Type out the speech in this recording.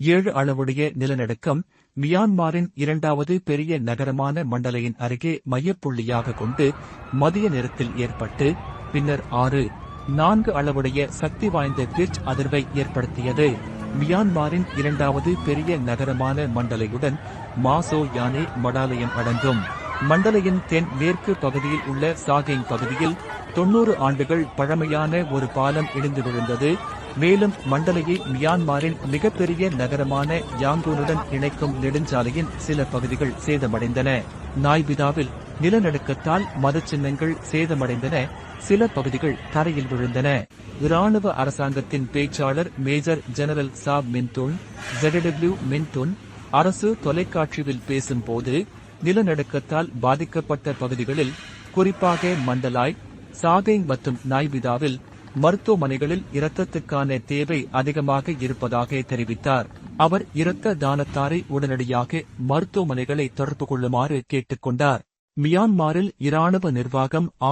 7 அளவுடைய நிலநடுக்கம் மியான்மரின் இரண்டாவது பெரிய நகரமான மண்டலையின் அருகே மையப்புள்ளியாக கொண்டு மதிய நேரத்தில் ஏற்பட்டு பின்னர் 6.4 அளவுடைய சக்தி வாய்ந்த பிட்ச் அதிர்வை ஏற்படுத்தியது. மியான்மரின் இரண்டாவது பெரிய நகரமான மண்டலையுடன் மாசோ யானே மடாலயம் அடங்கும். மண்டலையின் தென் மேற்கு பகுதியில் உள்ள சாகேங் பகுதியில் 90 ஆண்டுகள் பழமையான ஒரு பாலம் இடிந்து விழுந்தது. மேலும் மண்டலையை மியான்மரின் மிகப்பெரிய நகரமான யாங்கூனுடன் இணைக்கும் நெடுஞ்சாலையின் சில பகுதிகள் சேதமடைந்தன. நாய்பிதாவில் நிலநடுக்கத்தால் மதச்சின்னங்கள் சேதமடைந்தன, சில பகுதிகள் தரையில் விழுந்தன. இராணுவ அரசாங்கத்தின் பேச்சாளர் மேஜர் ஜெனரல் சாப் மின்துன் ZW மின்துன் அரசு தொலைக்காட்சியில் பேசும்போது, நிலநடுக்கத்தால் பாதிக்கப்பட்ட பகுதிகளில் குறிப்பாக மண்டலாய், சாகேங் மற்றும் நாய்பிதாவில் மருத்துவமனைகளில் இரத்தத்துக்கான தேவை அதிகமாக இருப்பதாக தெரிவித்தார். அவர் இரத்த தானத்தாரை உடனடியாக மருத்துவமனைகளை தொடர்பு கொள்ளுமாறு கேட்டுக்கொண்டார். மியான்மரில் இராணுவ நிர்வாகம்